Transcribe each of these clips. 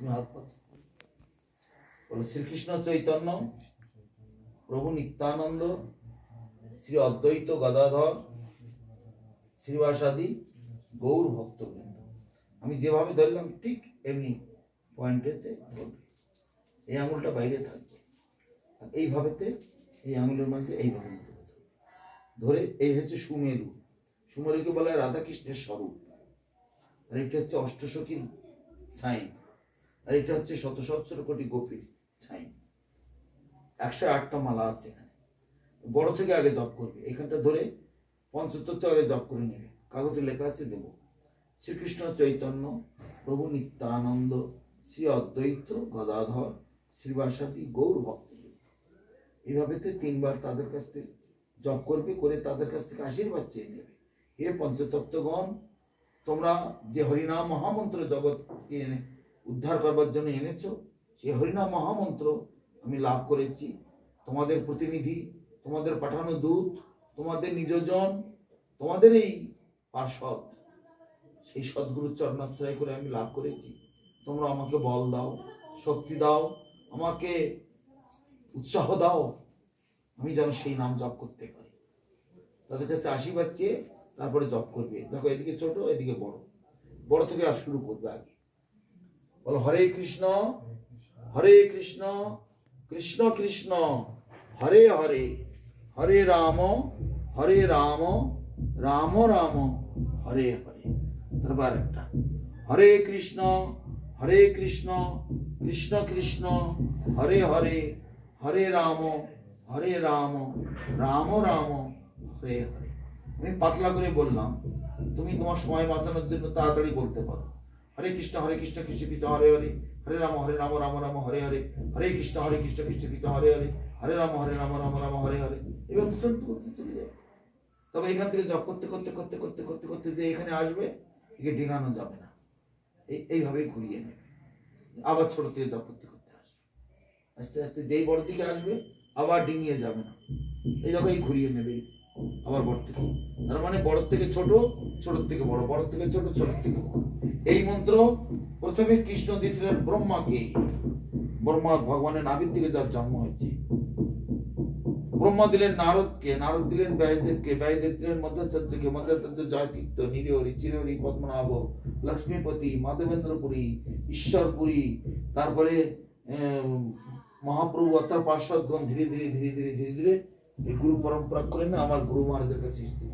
হাত পাতো। বলো শ্রীকৃষ্ণ চৈতন্য প্রভু নিত্যানন্দ শ্রী অদ্বৈত গদাধর শ্রীবাসাদি গৌর ভক্তবৃন্দ। আমি যেভাবে ধরলাম ঠিক এমনি পয়েন্টেতে ধরবে। এই আঙুলটা বাইরে থাকবে, এইভাবেতে এই আঙুলের মাঝে এইভাবে ধরে, এই হচ্ছে সুমেরু। সুমেরুকে বলা হয় রাধাকৃষ্ণের স্বরূপ। আর এটা হচ্ছে অষ্টসখীর সাইন, আর এটা হচ্ছে শত সহস্র কোটি গোপীর সাইন। 108টা মালা আছে এখানে। বড় থেকে আগে জপ করবে, এখানটা ধরে পঞ্চতত্ত্ব আগে জপ করে নেবে। কাগজে লেখা আছে দেব, শ্রীকৃষ্ণ চৈতন্য প্রভু নিত্যানন্দ শ্রী অদ্বৈত গদাধর শ্রীবাসাদি গৌর ভক্ত। এইভাবে 3বার তাদের কাছ থেকে জপ করবে, করে তাদের কাছ থেকে আশীর্বাদ চেয়ে নেবে। হে পঞ্চতত্ত্বগণ, তোমরা যে হরিনাম মহামন্ত্র জগৎকে উদ্ধার করবার জন্য এনেছ, সেই হরিনাম মহামন্ত্র আমি লাভ করেছি। তোমাদের প্রতিনিধি, তোমাদের পাঠানো দূত, তোমাদের নিজজন, তোমাদের এই পার্ষদ, সেই সদ্গুরুর চরণাশ্রয় করে আমি লাভ করেছি। তোমরা আমাকে বল দাও, শক্তি দাও, আমাকে উৎসাহ দাও, আমি যেন সেই নাম জপ করতে পারি। তাদের কাছে আশীর্বাদ চেয়ে তারপরে জপ করবে। দেখো এদিকে ছোট, এদিকে বড়, বড় থেকে আর শুরু করবে আগে। বলো হরে কৃষ্ণ কৃষ্ণ কৃষ্ণ হরে হরে, হরে রাম রাম রাম হরে হরে। তারপর একটা হরে কৃষ্ণ কৃষ্ণ কৃষ্ণ হরে হরে, হরে রাম রাম রাম হরে হরে। আমি পাতলা করে বললাম, তুমি তোমার সময় বাঁচানোর জন্য তাড়াতাড়ি বলতে পারো। হরে কৃষ্ণ কৃষ্ণ কৃষ্ণ হরে হরে, হরে রাম রাম রাম হরে হরে, হরে কৃষ্ণ কৃষ্ণ কৃষ্ণ হরে হরে, হরে রাম রাম রাম হরে হরে। এবার করতে করতে চলে যায়। তবে এখান থেকে জপ করতে করতে করতে করতে করতে করতে যে এখানে আসবে, একে ডিঙানো যাবে না, এইভাবেই ঘুরিয়ে নেবে। আবার ছোট থেকে জপ করতে করতে আসবে, আস্তে আস্তে যেই বড় দিকে আসবে আবার ডিঙিয়ে যাবে না, এই জায়গায় ঘুরিয়ে নেবে আবার বড় থেকে। তার মানে বড় থেকে ছোট, ছোট থেকে বড়, বড় থেকে ছোট, ছোট থেকে বড়। এই মন্ত্র প্রথমে কৃষ্ণ দিয়েছিলেন ব্রহ্মাকে। ব্রহ্মা ভগবানের নাভির থেকে যার জন্ম হয়েছে। ব্রহ্মা দিলেন নারদকে, নারদ দিলেন ব্যয়দেবকে, ব্যয়দেব দিলেন মধ্যাচার্যকে, মধ্যাচার্য জয়তীর্থ, নিরহরি, চিরহরি, পদ্মনাভ, লক্ষ্মীপতি, মাধবেন্দ্রপুরী, ঈশ্বরপুরী, তারপরে মহাপ্রভু অর্থাৎ পার্শ্বদগণ ধীরে ধীরে ধীরে ধীরে ধীরে ধীরে এই গুরু পরম্পরা করে না আমার গুরু মহারাজের কাছে এসেছে।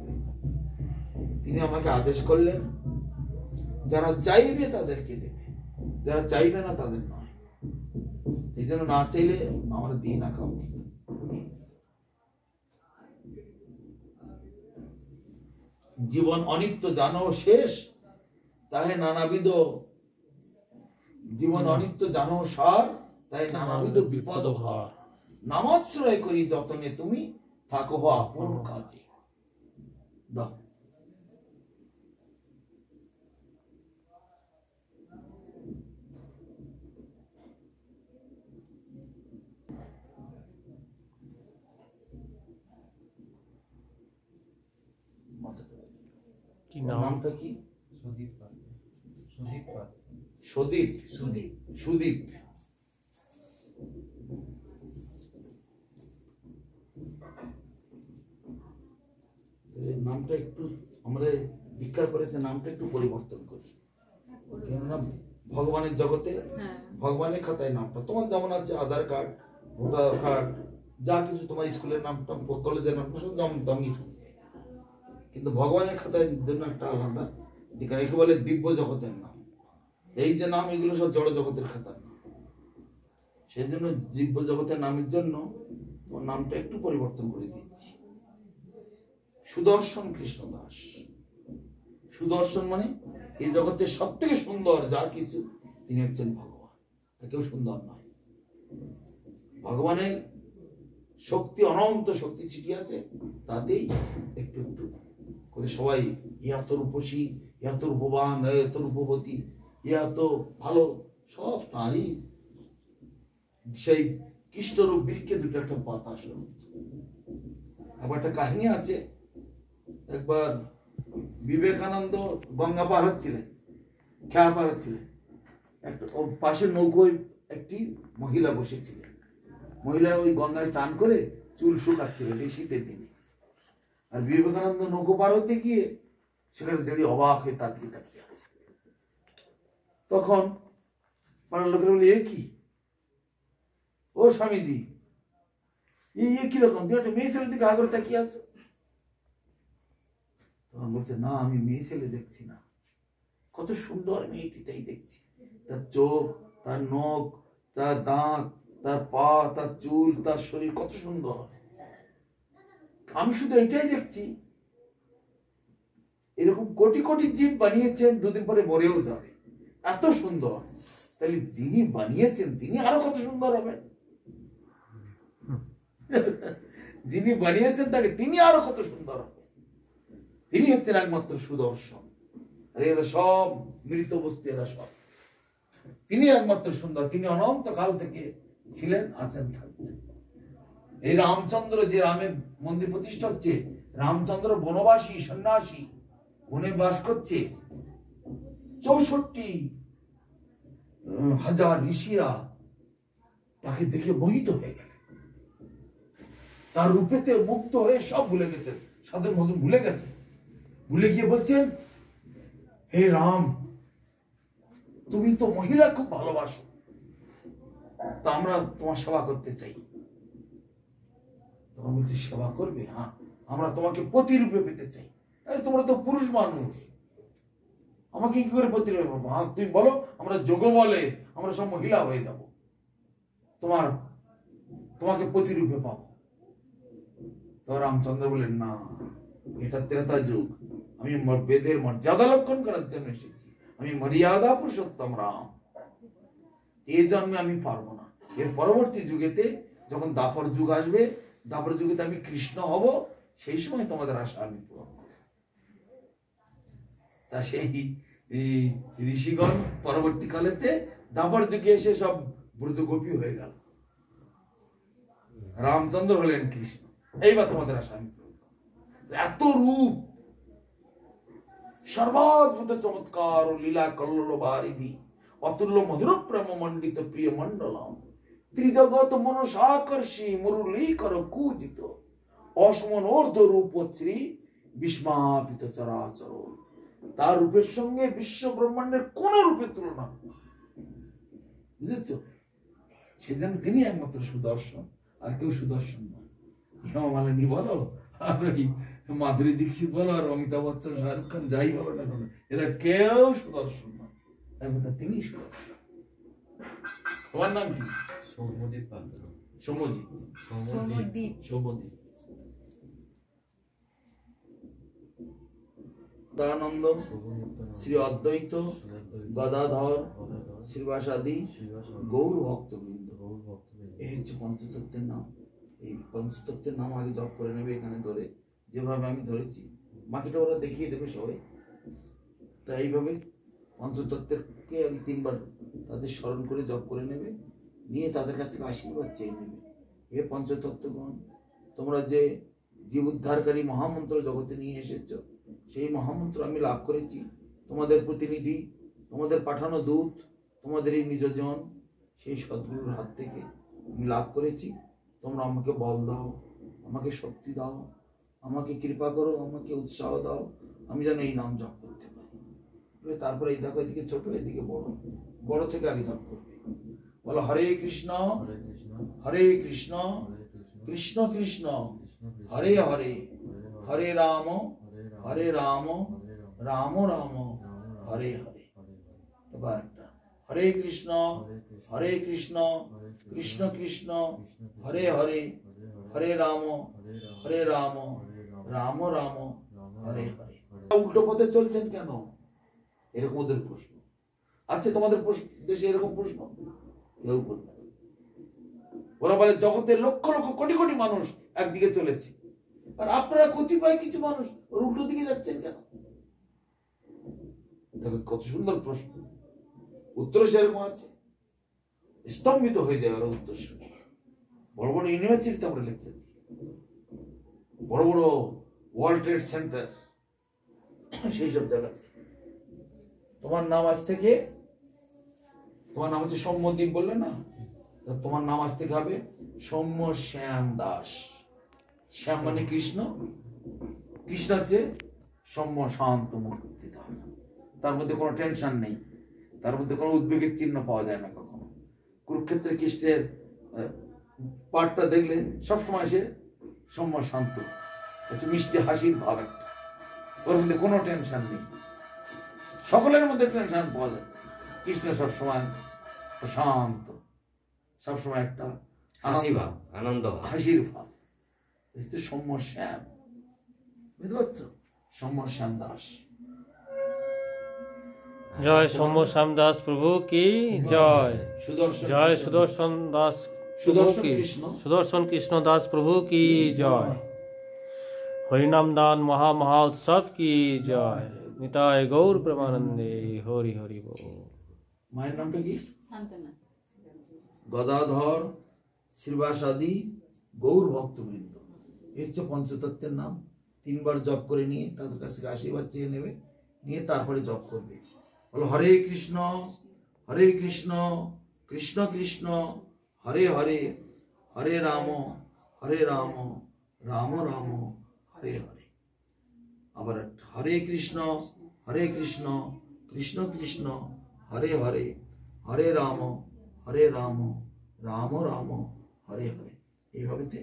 তিনি আমাকে আদেশ করলেন, যারা চাইবে তাদেরকে দেবে, যারা চাইবে না তাদের নয়। এই জন্য না চাইলে আমরা দিই না কাউকে। জীবন অনিত্য জানো শেষ, তাহে নানাবিধ জীবন অনিত্য জানো সার, তাই নানাবিধ বিপদ ভার। নামাশ্রয় করি যতনে তুমি থাকো আপন কাজে। দাও নামটা কি? সুদীপ। সুদীপ নামটা একটু আমরা ভিক্ষার পরে নামটা একটু পরিবর্তন করি, কেননা ভগবানের জগতে ভগবানের খাতায় নামটা তোমার যেমন আছে, আধার কার্ড, ভোটার কার্ড, যা কিছু তোমার স্কুলের নামটা, কলেজের নামটা সব যেমন দামি, কিন্তু ভগবানের খাতায় জন্য একটা আলাদা দিক। একে বলে দিব্য জগতের নাম। এই যে নাম, এগুলো সব জড় জগতের খাতার নাম। সেই জন্য দিব্য জগতের নামের জন্য তোমার নামটা একটু পরিবর্তন করে দিচ্ছি। সুদর্শন কৃষ্ণ দাস। সুদর্শন মানে এই জগতের সব থেকে সুন্দর যা কিছু, তিনি হচ্ছেন ভগবান, কেউ সুন্দর নয়। ভগবানের শক্তি, অনন্ত শক্তি ছিটিয়ে আছে, তাতেই একটু একটু করে সবাই ইয়া তো রূপসী, ইয়া তো রূপবান, ইয়া তো রূপবতী, ইয়া তো ভালো, সব তাঁরই। সেই কৃষ্ণরূপ বৃক্ষে দুটো একটা পাতা স্বরূপ। আবার একটা কাহিনী আছে, একবার বিবেকানন্দ গঙ্গা পার হচ্ছিলেন, খেয়া পার হচ্ছিলেন, একটা ওর পাশে নৌকোয় একটি মহিলা বসেছিলেন। মহিলা ওই গঙ্গায় স্নান করে চুল শুকাচ্ছিলেন এই শীতের দিনে। আর বিবেকানন্দ নৌকো পার হতে গিয়ে সেখানে দাঁড়িয়ে অবাক হয়ে তার দিকে তাকিয়ে আছে। তখন পাড়ার লোকেরা বলে, এ কি ও স্বামীজি, কিরকম তুমি একটা মেয়ে ছেলের দিকে হা করে তাকিয়ে আছো? তখন বলছে, না আমি মেয়ে ছেলে দেখছি না, কত সুন্দর মেয়েটি তাই দেখছি। তার চোখ, তার নখ, তার দাঁত, তার পা, তার চুল, তার শরীর কত সুন্দর। আমি শুধু এটাই দেখছি। এরকম কোটি কোটি জীব বানিয়েছেন, দুদিন পরে মরেও যাবে, এত সুন্দর। তাহলে যিনি বানিয়েছেন তিনি আরো কত সুন্দর হবেন। যিনি বানিয়েছেন তাকে তিনি আরো কত সুন্দর হবেন। তিনি হচ্ছেন একমাত্র সুদর্শন। আর এরা সব মৃত বস্তু, এরা সব। তিনি একমাত্র সুন্দর। তিনি অনন্তকাল থেকে ছিলেন, আছেন, থাকবেন। এই রামচন্দ্র, যে রামের মন্দির প্রতিষ্ঠা হচ্ছে, রামচন্দ্র বনবাসী, সন্ন্যাসী, বনে বাস করছে। 64,000 ঋষিরা তাকে দেখে মোহিত হয়ে গেলেন। তার রূপেতে মুক্ত হয়ে সব ভুলে গেছেন, সাধন ভজন ভুলে গেছেন। ভুলে গিয়ে বলছেন, হে রাম, তুমি তো মহিলা খুব ভালোবাসো, তা আমরা তোমার সেবা করতে চাই। তখন বলছে, সেবা করবে? হ্যাঁ, আমরা তোমাকে পতিরূপে পেতে চাই। আরে তোমরা তো পুরুষ মানুষ, আমাকে কি করে পতিরূপে পাবো? হ্যাঁ, তুমি বলো, আমরা যোগ বলে আমরা সব মহিলা হয়ে যাব, তোমাকে পতিরূপে পাবো। তো রামচন্দ্র বলেন, না, এটা ত্রেতা যুগ, আমি বেদের মর্যাদা লক্ষণ করার জন্য এসেছি। আমি মর্যাদা পুরুষোত্তম রাম, এই জন্মে আমি পারবো না। এর পরবর্তী যুগেতে যখন দাপর যুগ আসবে, দাপর যুগেতে আমি কৃষ্ণ হব, সেই সময় তোমাদের আশা আমি পূরণ করব। তা সেই ঋষিগণ পরবর্তীকালেতে দাপর যুগে এসে সব ব্রজগোপী হয়ে গেল। রামচন্দ্র হলেন কৃষ্ণ। এইবার তোমাদের আশা আমি পূরণ করব। এত রূপ, সর্বাদ্ভুত চমৎকার ও লীলা কল্লোল বারিধি, অতুল্য মধুর প্রেম মণ্ডিত প্রিয় মণ্ডলম, ত্রিজগৎ মনসাকর্ষী মুরলীকর কুজিত, অসমন অর্ধ রূপ শ্রী বিস্মাপিত চরাচর। তার রূপের সঙ্গে বিশ্ব ব্রহ্মাণ্ডের কোন রূপের তুলনা, বুঝেছ? সেজন্য তিনি একমাত্র সুদর্শন, আর কেউ সুদর্শন নয়। হেমা মালিনী বলো, আর মাধুরী দীক্ষিত বলো, আর অমিতাভ বচ্চন, শাহরুখ খান, যাই বলো না কেন, এরা কেউ সুদর্শন নয়, একমাত্র তিনি সুদর্শন। তোমার নাম কি? সৌম্যজিৎ পাত্র। সৌম্যজিৎ, সৌম্যদীপ, সৌম্যদীপ। দানন্দ, শ্রী অদ্বৈত, গদাধর, শ্রীবাসাদি, গৌর ভক্তবৃন্দ, এই হচ্ছে পঞ্চতত্ত্বের নাম। এই পঞ্চতত্ত্বের নাম আগে জপ করে নেবে এখানে ধরে, যেভাবে আমি ধরেছি। বাকিটা ওরা দেখিয়ে দেবে সবাই। তা এইভাবে পঞ্চতত্ত্বকে আগে 3 বার তাদের স্মরণ করে জপ করে নেবে, নিয়ে তাদের কাছ থেকে আশীর্বাদ চেয়ে নেবে। হে পঞ্চতত্ত্বগণ, তোমরা যে জীব উদ্ধারকারী মহামন্ত্র জগতে নিয়ে এসেছ, সেই মহামন্ত্র আমি লাভ করেছি। তোমাদের প্রতিনিধি, তোমাদের পাঠানো দূত, তোমাদের এই নিজজন, সেই সদ্গুরুর হাত থেকে আমি লাভ করেছি। তোমরা আমাকে বল দাও, আমাকে শক্তি দাও, আমাকে কৃপা করো, আমাকে উৎসাহ দাও, আমি যেন এই নাম জপ করতে পারি। তারপরে এই দেখো, এদিকে ছোট, এদিকে বড়, বড় থেকে আগে জপ করবে। বলো, হরে কৃষ্ণ হরে কৃষ্ণ কৃষ্ণ কৃষ্ণ হরে হরে, হরে রাম হরে রাম রাম রাম হরে হরে। এবার একটা, হরে কৃষ্ণ কৃষ্ণ কৃষ্ণ হরে হরে, হরে রাম রাম রাম হরে হরে। উল্টো পথে চলছেন কেন? এরকম ওদের প্রশ্ন আছে। তোমাদের দেশে এরকম প্রশ্ন কেউ করবে? ওরা বলে জগতের লক্ষ লক্ষ কোটি কোটি মানুষ একদিকে চলেছে, আর আপনারা কতিপয় কিছু মানুষ ওর উল্টো দিকে যাচ্ছেন কেন? দেখো কত সুন্দর প্রশ্ন, উত্তর সেরকম আছে। স্তম্ভিত হয়ে যায় ওরা উত্তর শুনে। বড় বড় ইউনিভার্সিটিতে আমরা লেকচার দিই, বড় বড় ওয়ার্ল্ড ট্রেড সেন্টার, সেই সব জায়গাতে। তোমার নাম আজ থেকে তোমার নাম হচ্ছে সৌম্যদ্বীপ বললে না, তোমার নাম আজ থেকে হবে সৌম্য শ্যাম দাস। শ্যাম মানে কৃষ্ণ, কৃষ্ণ হচ্ছে সৌম্য শান্ত মূর্তি, তার মধ্যে কোনো টেনশন নেই, তার মধ্যে কোনো উদ্বেগের চিহ্ন পাওয়া যায় না কখনো। কুরুক্ষেত্রে কৃষ্ণের পাঠটা দেখলে সবসময় সে সৌম্য শান্ত, একটু মিষ্টি হাসির ভাব একটা, ওর মধ্যে কোনো টেনশন নেই। সকলের মধ্যে টেনশন পাওয়া যাচ্ছে, কৃষ্ণ সবসময় শান্ত, সবসময় একটা হাসির ভাব। সৌম্য শ্যাম, বুঝতে পারছো? সৌম্য শ্যাম দাস। জয় সৌম্য শ্যাম দাস প্রভু কি জয়। জয় সুদর্শন দাস, সুদর্শন কৃষ্ণ দাস প্রভু কি জয়। হরিনাম দান মহা মহা উৎসব কি জয়। নিতাই গৌর প্রেমানন্দে হরি হরি বল। মায়ের নামটা কি? গদাধর শ্রীবাসাদি গৌর ভক্তবৃন্দ, এই হচ্ছে পঞ্চতত্ত্বের নাম। 3 বার জপ করে নিয়ে তাদের কাছ থেকে আশীর্বাদ চেয়ে নেবে, নিয়ে তারপরে জপ করবে। বলো হরে কৃষ্ণ কৃষ্ণ কৃষ্ণ হরে হরে, হরে রাম রাম রাম হরে হরে। আবার হরে কৃষ্ণ কৃষ্ণ কৃষ্ণ হরে হরে, হরে রাম রাম রাম হরে হরে। এইভাবেতে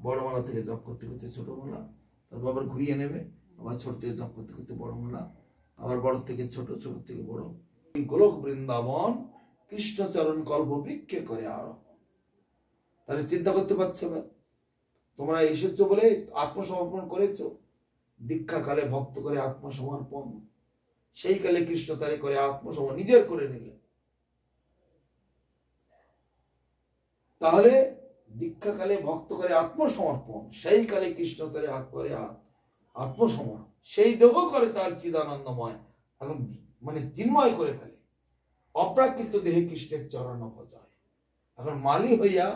বড় মালা থেকে জপ করতে করতে ছোট মালা, তারপর আবার ঘুরিয়ে নেবে, আবার ছোট থেকে জপ করতে করতে বড় মালা, আবার বড় থেকে ছোট, ছোট থেকে বড়। গোলক বৃন্দাবন কৃষ্ণচরণ কল্প বৃক্ষে করে আরোহণ। তাহলে চিন্তা করতে পারছো না, তোমরা এসেছো বলে আত্মসমর্পণ করেছো। দীক্ষা কালে ভক্ত করে আত্মসমর্পণ, সেই কালে কৃষ্ণ তারে করে আত্মসমর্পণ নিজের করে নিলে। তাহলে দীক্ষা কালে ভক্ত করে আত্মসমর্পণ, সেই কালে কৃষ্ণ তারে করে আত্মসমর্পণ, সেই দেহ করে তার চিদানন্দময়, এখন মানে চিন্ময় করে ফেলে, অপ্রাকৃত দেহে কৃষ্ণের চরণ ভজায়। এখন মালি হইয়া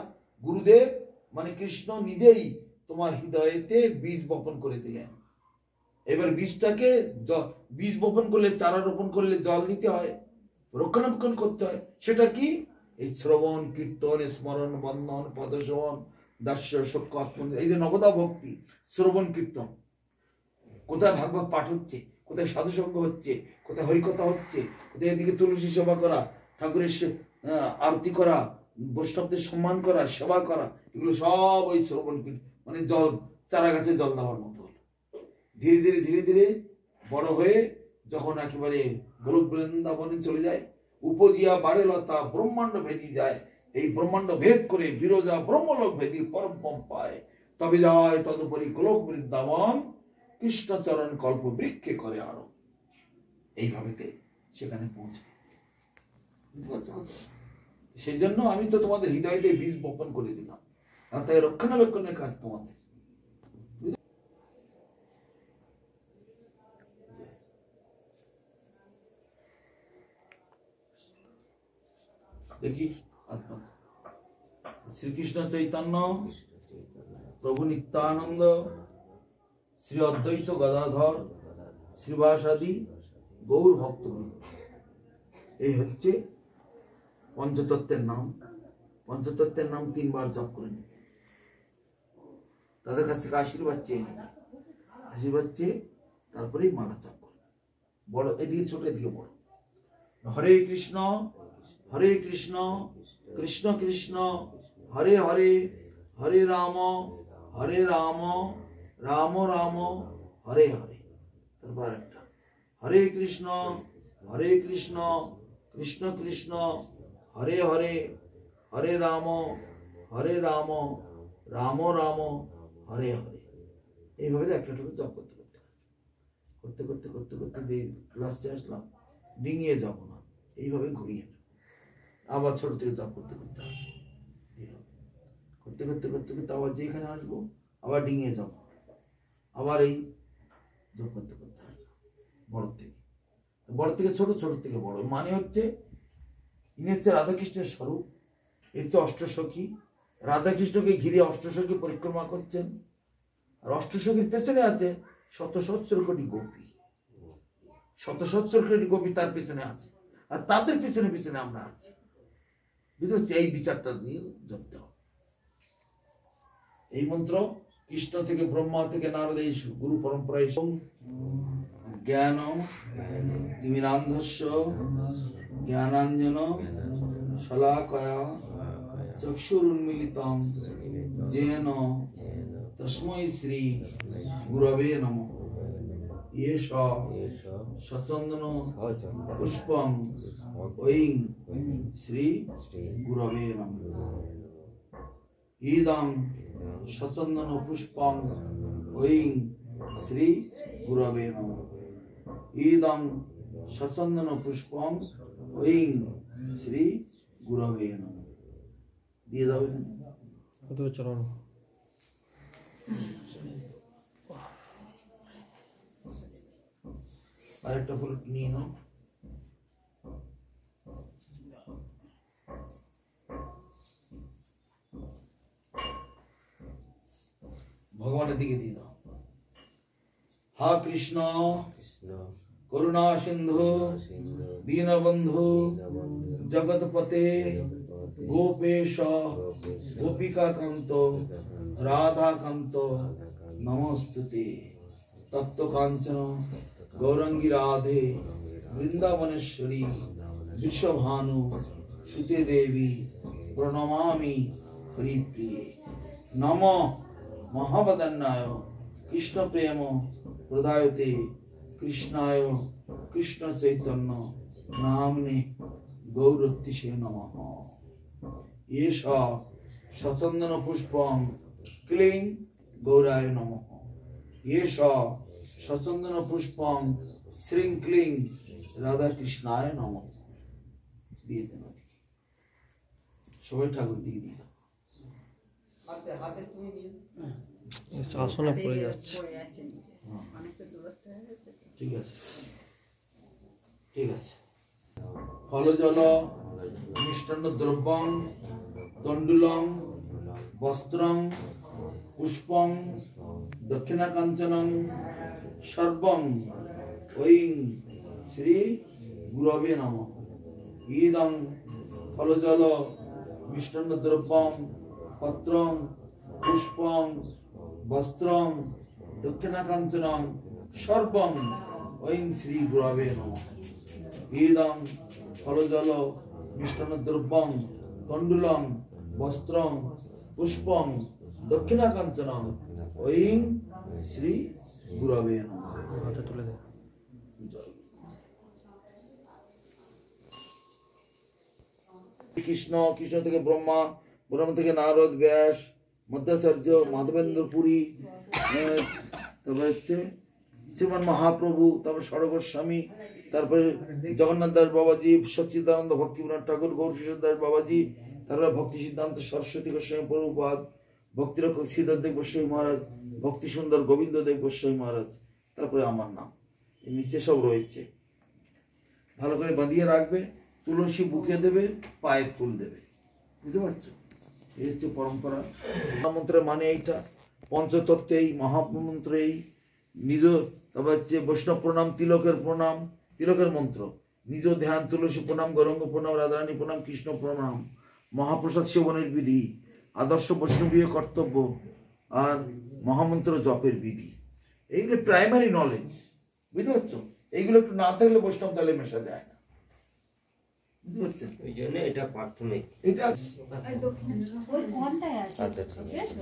গুরুদেব মানে কৃষ্ণ নিজেই তোমার হৃদয়েতে বীজ বপন করে দিলেন। এবার বীজটাকে, বীজ বপন করলে, চারা রোপণ করলে জল দিতে হয়, রক্ষণাবেক্ষণ করতে হয়। সেটা কি? এই শ্রবণ কীর্তন স্মরণ বন্ধন পদশবন দাস্য সক্ষ আত্ম, এই যে নবদা ভক্তি, শ্রবণ কীর্তন, কোথায় ভাগবত পাঠ হচ্ছে, কোথায় সাধুসঙ্গ হচ্ছে, কোথায় হরিকথা হচ্ছে, কোথায় এদিকে তুলসী সেবা করা, ঠাকুরের আরতি করা, বৈষ্ণবদের সম্মান করা, সেবা করা, এগুলো সব ওই শ্রবণ মানে জল, চারা গাছে জল দেওয়ার মতো হলো। ধীরে ধীরে ধীরে ধীরে বড় হয়ে যখন একেবারে গোলক বৃন্দাবনে চলে যায়, উপজিয়া বাড়ে লতা ব্রহ্মাণ্ড ভেদি যায়, এই ব্রহ্মাণ্ড ভেদ করে বিরজা ব্রহ্মলোক ভেদি পরম পায়, তবে যায় তদুপরি গোলক বৃন্দাবন কৃষ্ণচরণ কল্প বৃক্ষে করে আরো। এইভাবেতে সেখানে পৌঁছে। সেই জন্য আমি তো তোমাদের হৃদয়তে বীজ বপন করে দিলাম, আর তাই রক্ষণাবেক্ষণের কাজ তোমাদের। দেখি শ্রীকৃষ্ণ চৈতন্য প্রভু নিত্যানন্দ শ্রী অদ্বৈত গদাধর শ্রীবাসাদি গৌর ভক্তবৃন্দ, এই হচ্ছে পঞ্চতত্ত্বের নাম। পঞ্চতত্ত্বের নাম 3 বার জপ করে নেবে, তাদের কাছ থেকে আশীর্বাদ চেয়ে নেবে, আশীর্বাদ চেয়ে তারপরেই মালা জপ করবে। বড় এদিকে ছোট, এদিকে বড়। হরে কৃষ্ণ কৃষ্ণ কৃষ্ণ হরে হরে, হরে রাম রাম রাম হরে হরে। তারপর একটা হরে কৃষ্ণ কৃষ্ণ কৃষ্ণ হরে হরে, হরে রাম রাম রাম হরে হরে। এইভাবে একটা টুকু জপ করতে করতে করতে করতে করতে করতে লাস্টে আসলাম, ডিঙিয়ে যাব না, এইভাবে ঘুরিয়ে নেব। আবার ছোট থেকে জপ করতে করতে আসবো, করতে করতে করতে করতে আবার যেখানে আসবো আবার ডিঙিয়ে যাব, আবার এই জপ করতে করতে আসবো। বড় থেকে ছোট, ছোট থেকে বড়, মানে হচ্ছে ইনি হচ্ছে রাধাকৃষ্ণের স্বরূপ, এই হচ্ছে অষ্টসখী। রাধাকৃষ্ণকে ঘিরে অষ্টসখী পরিক্রমা করছেন, আর অষ্টসখীর পেছনে আছে 100 কোটি গোপী, 100 কোটি গোপী তার পেছনে আছে, আর তাদের পিছনে পিছনে আমরা আছি। বুঝতে পারছি? এই বিচারটা নিয়ে জপতে হবে। এই মন্ত্র কৃষ্ণ থেকে ব্রহ্মা থেকে নারদ এই গুরু পরম্পরায় জ্ঞান তিমিরান্ধস্য জ্ঞানাঞ্জন শলাকয়া চক্ষুরুন্মিলিতং যেন তস্मै শ্রী গুরবে নমঃ। এষ সচন্দন পুষ্পং ঐং শ্রী গুরবে নমঃ। ইদং সচন্দন পুষ্পং ঐং শ্রী গুরবে নমঃ। ইদং সচন্দন পুষ্পং ঐং শ্রী গুরবে নমঃ। দিয়ে দাও এখানে। চরণ আরেকটা ফুল নিয়ে নাও। ভগবানের দিকে দিয়ে দাও। হা কৃষ্ণ করুণা সিন্ধু দীনবন্ধু জগৎপতে গোপেশ গোপিকাকান্ত রাধাকান্ত নমস্তুতে। তপ্ত কাঞ্চন গৌরাঙ্গী রাধে বৃন্দাবনেশ্বরী বিশ্বভানু সুতে দেবী প্রণমামি হরিপ্রিয়ে। নম মহাবদান্যায় কৃষ্ণ প্রেম প্রদায়তে কৃষ্ণায় কৃষ্ণ চৈতন্য নামনে গৌরত্তিষে নমঃ। এষ সচন্দন পুষ্পং ক্লিং গৌরায় নমঃ। এষ সচন্দন পুষ্পং শ্রীং ক্লিং রাধা কৃষ্ণায় নমঃ। দিয়ে দেন সবাই ঠাকুর দিয়ে দিয়ে দাও। আসনে পড়ে যাচ্ছে। ঠিক আছে ঠিক আছে। ফল জল মিষ্টান্ন দ্রব্যং তণ্ডুলং বস্ত্রং পুষ্পং দক্ষিণা কাঞ্চনং সর্বং ঐং শ্রী গুরবে নমঃ। ইদং ফল জল মিষ্টান্ন দ্রব্যং পত্রং পুষ্পং বস্ত্রং দক্ষিণা কাঞ্চনং সর্বং ঐং শ্রী গুরবে নমঃ। ইদং ফল জল মিষ্টান্ন দ্রব্যং তণ্ডুলং বস্ত্রং পুষ্পং দক্ষিণা কাঞ্চনং ঐং শ্রী গুরবে নমঃ। হাতে তুলে দেন। কৃষ্ণ, কৃষ্ণ থেকে ব্রহ্মা, ব্রহ্মা থেকে নারদ, ব্যাস, মধ্যাচার্য, মাধবেন্দ্র পুরী, তারপরে হচ্ছে শ্রীমান মহাপ্রভু, তারপরে সরগ গোস্বামী, তারপরে জগন্নাথ দাস বাবাজি, সচ্চিদানন্দ ভক্তিবিনোদ ঠাকুর, গৌরকিশোর দাস বাবাজি, তারপরে ভক্তি সিদ্ধান্ত সরস্বতী গোস্বামী প্রভুপাদ, ভক্তিরক্ষক শ্রীধর দেব গোস্বামী মহারাজ, ভক্তি সুন্দর গোবিন্দ দেব গোস্বামী মহারাজ, তারপরে আমার নাম এর নিচে সব রয়েছে। ভালো করে বাঁধিয়ে রাখবে, তুলসী বুকে দেবে, পায়ে ফুল দেবে। বুঝতে পারছো? এই হচ্ছে পরম্পরা। মন্ত্রের মানে এইটা, পঞ্চতত্ত্ব এই, মহামন্ত্র এই, নিজ, তারপর হচ্ছে বৈষ্ণব প্রণাম, তিলকের প্রণাম, তিলকের মন্ত্র, নিজ ধ্যান, তুলসী প্রণাম, গৌরাঙ্গ প্রণাম, রাধারানী প্রণাম, কৃষ্ণ প্রণাম, মহাপ্রসাদ সেবনের বিধি, আদর্শ বৈষ্ণবীয় কর্তব্য, আর মহামন্ত্র জপের বিধি। এইগুলো প্রাইমারি নলেজ। বুঝতে পারছো? এইগুলো একটু না থাকলে বৈষ্ণব দলে মেশা যায় না। বুঝতে পারছেন? ওই জন্য এটা প্রাথমিক। এটা ওই কোনটায় আছে? আচ্ছা ঠিক আছে।